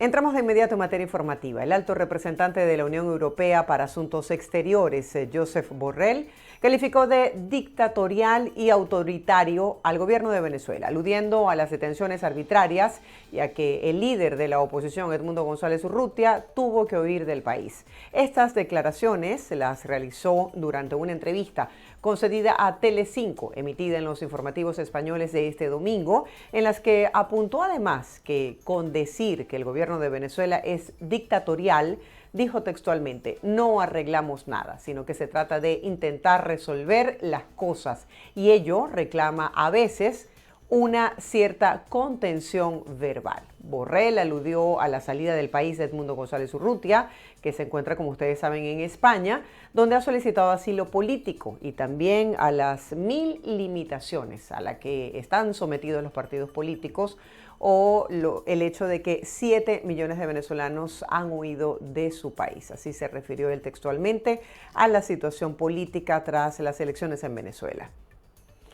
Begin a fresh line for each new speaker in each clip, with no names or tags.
Entramos de inmediato en materia informativa. El alto representante de la Unión Europea para Asuntos Exteriores, Josep Borrell, calificó de dictatorial y autoritario al gobierno de Venezuela, aludiendo a las detenciones arbitrarias y a que el líder de la oposición, Edmundo González Urrutia, tuvo que huir del país. Estas declaraciones las realizó durante una entrevista concedida a Telecinco, emitida en los informativos españoles de este domingo, en las que apuntó además que con decir que el gobierno de Venezuela es dictatorial, dijo textualmente, no arreglamos nada, sino que se trata de intentar resolver las cosas, y ello reclama a veces una cierta contención verbal. Borrell aludió a la salida del país de Edmundo González Urrutia, que se encuentra, como ustedes saben, en España, donde ha solicitado asilo político, y también a las 1000 limitaciones a las que están sometidos los partidos políticos o el hecho de que 7 millones de venezolanos han huido de su país. Así se refirió él textualmente a la situación política tras las elecciones en Venezuela.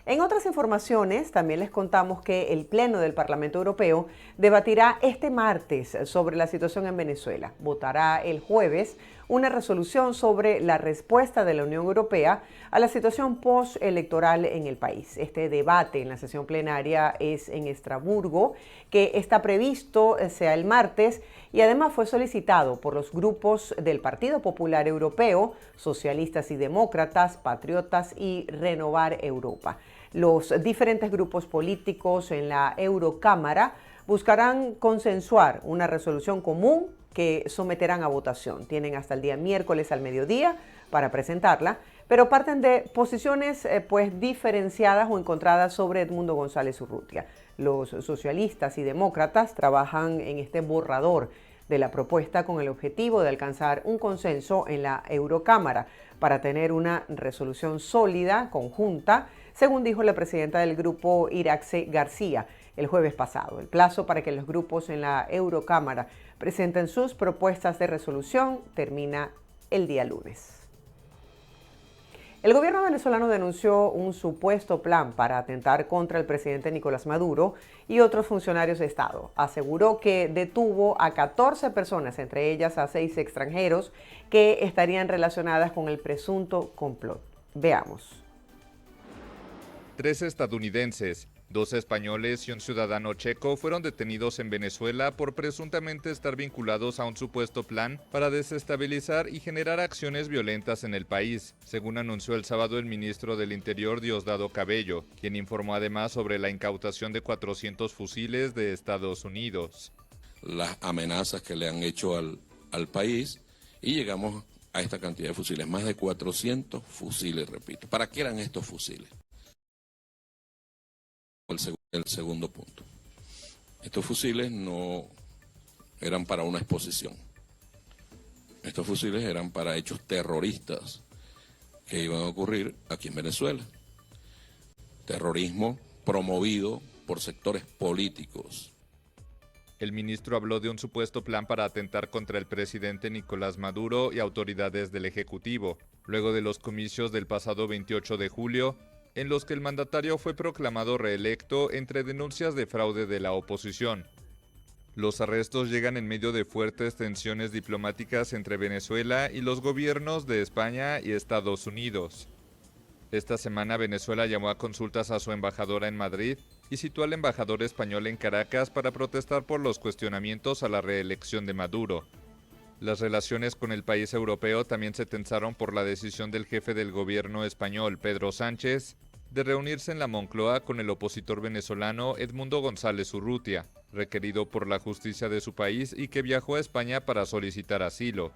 En otras informaciones, también les contamos que el Pleno del Parlamento Europeo debatirá este martes sobre la situación en Venezuela. Votará el jueves una resolución sobre la respuesta de la Unión Europea a la situación postelectoral en el país. Este debate en la sesión plenaria es en Estrasburgo, que está previsto sea el martes, y además fue solicitado por los grupos del Partido Popular Europeo, Socialistas y Demócratas, Patriotas y Renovar Europa. Los diferentes grupos políticos en la Eurocámara buscarán consensuar una resolución común que someterán a votación. Tienen hasta el día miércoles al mediodía para presentarla, pero parten de posiciones diferenciadas o encontradas sobre Edmundo González Urrutia. Los socialistas y demócratas trabajan en este borrador de la propuesta con el objetivo de alcanzar un consenso en la Eurocámara para tener una resolución sólida, conjunta, según dijo la presidenta del grupo, Irache García, el jueves pasado. El plazo para que los grupos en la Eurocámara presenten sus propuestas de resolución termina el día lunes. El gobierno venezolano denunció un supuesto plan para atentar contra el presidente Nicolás Maduro y otros funcionarios de Estado. Aseguró que detuvo a 14 personas, entre ellas a 6 extranjeros, que estarían relacionadas con el presunto complot. Veamos.
3 estadounidenses, 2 españoles y un ciudadano checo fueron detenidos en Venezuela por presuntamente estar vinculados a un supuesto plan para desestabilizar y generar acciones violentas en el país, según anunció el sábado el ministro del Interior Diosdado Cabello, quien informó además sobre la incautación de 400 fusiles de Estados Unidos.
Las amenazas que le han hecho al país y llegamos a esta cantidad de fusiles, más de 400 fusiles, repito. ¿Para qué eran estos fusiles? El segundo punto. Estos fusiles no eran para una exposición. Estos fusiles eran para hechos terroristas que iban a ocurrir aquí en Venezuela. Terrorismo promovido por sectores políticos.
El ministro habló de un supuesto plan para atentar contra el presidente Nicolás Maduro y autoridades del Ejecutivo, luego de los comicios del pasado 28 de julio, en los que el mandatario fue proclamado reelecto entre denuncias de fraude de la oposición. Los arrestos llegan en medio de fuertes tensiones diplomáticas entre Venezuela y los gobiernos de España y Estados Unidos. Esta semana Venezuela llamó a consultas a su embajadora en Madrid y citó al embajador español en Caracas para protestar por los cuestionamientos a la reelección de Maduro. Las relaciones con el país europeo también se tensaron por la decisión del jefe del gobierno español, Pedro Sánchez, de reunirse en la Moncloa con el opositor venezolano Edmundo González Urrutia, requerido por la justicia de su país y que viajó a España para solicitar asilo.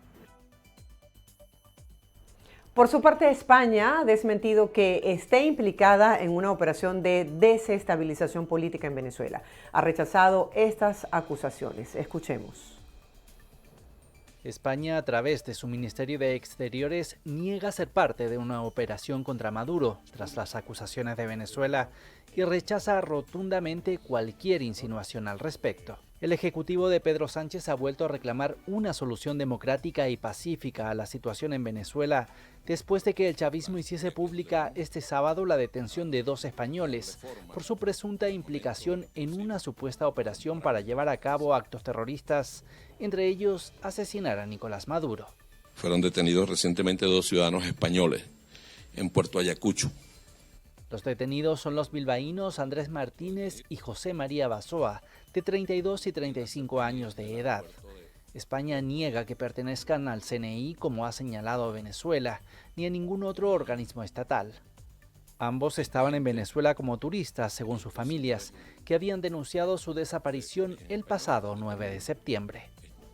Por su parte, España ha desmentido que esté implicada en una operación de desestabilización política en Venezuela. Ha rechazado estas acusaciones. Escuchemos.
España, a través de su Ministerio de Exteriores, niega ser parte de una operación contra Maduro tras las acusaciones de Venezuela y rechaza rotundamente cualquier insinuación al respecto. El ejecutivo de Pedro Sánchez ha vuelto a reclamar una solución democrática y pacífica a la situación en Venezuela después de que el chavismo hiciese pública este sábado la detención de 2 españoles por su presunta implicación en una supuesta operación para llevar a cabo actos terroristas, entre ellos asesinar a Nicolás Maduro.
Fueron detenidos recientemente 2 ciudadanos españoles en Puerto Ayacucho.
Los detenidos son los bilbaínos Andrés Martínez y José María Basoa, de 32 y 35 años de edad. España niega que pertenezcan al CNI, como ha señalado Venezuela, ni a ningún otro organismo estatal. Ambos estaban en Venezuela como turistas, según sus familias, que habían denunciado su desaparición el pasado 9 de septiembre.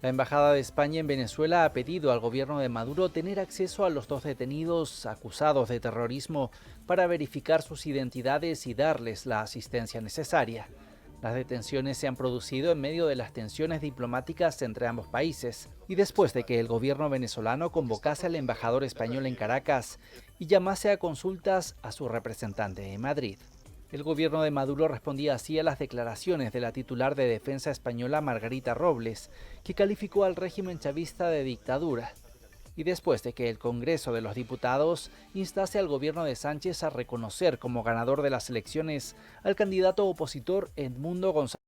La Embajada de España en Venezuela ha pedido al gobierno de Maduro tener acceso a los 2 detenidos acusados de terrorismo para verificar sus identidades y darles la asistencia necesaria. Las detenciones se han producido en medio de las tensiones diplomáticas entre ambos países y después de que el gobierno venezolano convocase al embajador español en Caracas y llamase a consultas a su representante en Madrid. El gobierno de Maduro respondía así a las declaraciones de la titular de Defensa española Margarita Robles, que calificó al régimen chavista de dictadura. Y después de que el Congreso de los Diputados instase al gobierno de Sánchez a reconocer como ganador de las elecciones al candidato opositor Edmundo González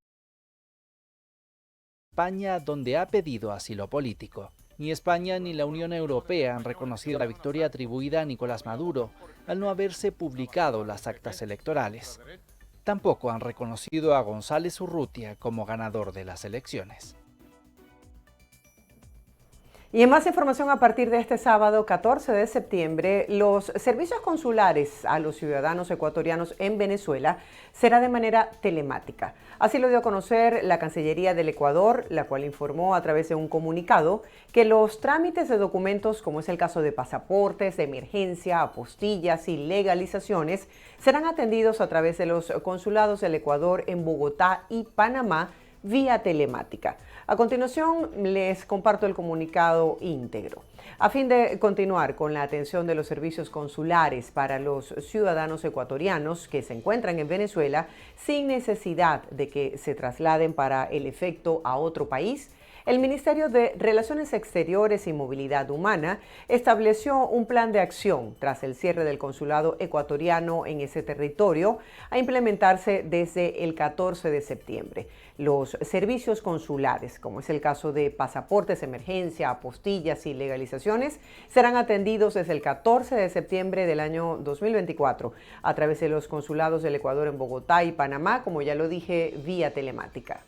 España, donde ha pedido asilo político. Ni España ni la Unión Europea han reconocido la victoria atribuida a Nicolás Maduro, al no haberse publicado las actas electorales. Tampoco han reconocido a González Urrutia como ganador de las elecciones.
Y en más información, a partir de este sábado 14 de septiembre, los servicios consulares a los ciudadanos ecuatorianos en Venezuela será de manera telemática. Así lo dio a conocer la Cancillería del Ecuador, la cual informó a través de un comunicado que los trámites de documentos, como es el caso de pasaportes, de emergencia, apostillas y legalizaciones, serán atendidos a través de los consulados del Ecuador en Bogotá y Panamá vía telemática. A continuación, les comparto el comunicado íntegro. A fin de continuar con la atención de los servicios consulares para los ciudadanos ecuatorianos que se encuentran en Venezuela sin necesidad de que se trasladen para el efecto a otro país, el Ministerio de Relaciones Exteriores y Movilidad Humana estableció un plan de acción tras el cierre del consulado ecuatoriano en ese territorio a implementarse desde el 14 de septiembre. Los servicios consulares, como es el caso de pasaportes, emergencia, apostillas y legalizaciones, serán atendidos desde el 14 de septiembre del año 2024 a través de los consulados del Ecuador en Bogotá y Panamá, como ya lo dije, vía telemática.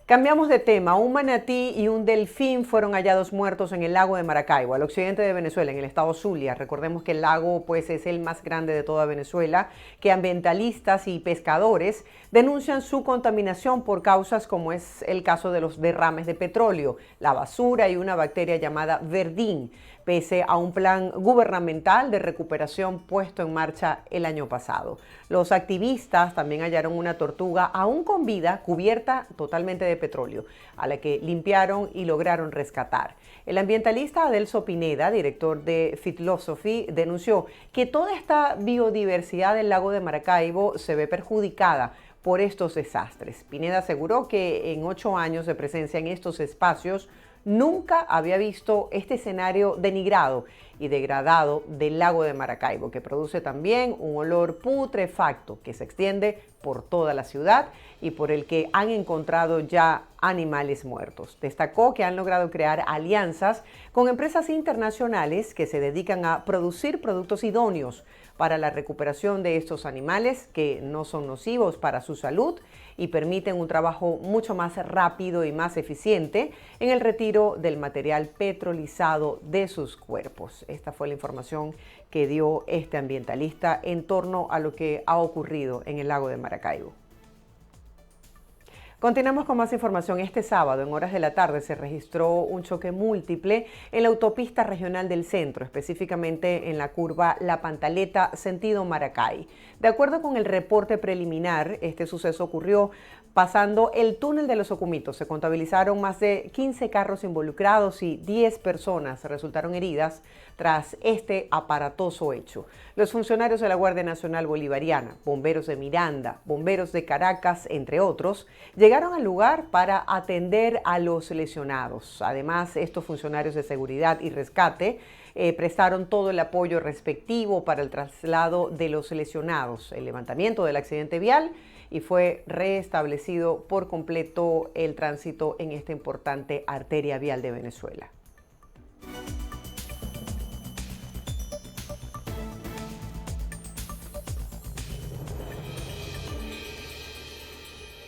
Cambiamos de tema. Un manatí y un delfín fueron hallados muertos en el lago de Maracaibo, al occidente de Venezuela, en el estado Zulia. Recordemos que el lago es el más grande de toda Venezuela, que ambientalistas y pescadores denuncian su contaminación por causas como es el caso de los derrames de petróleo, la basura y una bacteria llamada verdín, pese a un plan gubernamental de recuperación puesto en marcha el año pasado. Los activistas también hallaron una tortuga aún con vida cubierta totalmente de petróleo, a la que limpiaron y lograron rescatar. El ambientalista Adelso Pineda, director de Philosophy, denunció que toda esta biodiversidad del lago de Maracaibo se ve perjudicada por estos desastres. Pineda aseguró que en 8 años de presencia en estos espacios nunca había visto este escenario denigrado y degradado del lago de Maracaibo, que produce también un olor putrefacto que se extiende por toda la ciudad y por el que han encontrado ya animales muertos. Destacó que han logrado crear alianzas con empresas internacionales que se dedican a producir productos idóneos para la recuperación de estos animales que no son nocivos para su salud y permiten un trabajo mucho más rápido y más eficiente en el retiro del material petrolizado de sus cuerpos. Esta fue la información que dio este ambientalista en torno a lo que ha ocurrido en el lago de Maracaibo. Continuamos con más información. Este sábado, en horas de la tarde, se registró un choque múltiple en la autopista regional del centro, específicamente en la curva La Pantaleta, sentido Maracay. De acuerdo con el reporte preliminar, este suceso ocurrió Pasando el túnel de los Ocumitos, se contabilizaron más de 15 carros involucrados y 10 personas resultaron heridas tras este aparatoso hecho. Los funcionarios de la Guardia Nacional Bolivariana, bomberos de Miranda, bomberos de Caracas, entre otros, llegaron al lugar para atender a los lesionados. Además, estos funcionarios de seguridad y rescate prestaron todo el apoyo respectivo para el traslado de los lesionados, el levantamiento del accidente vial, y fue restablecido por completo el tránsito en esta importante arteria vial de Venezuela.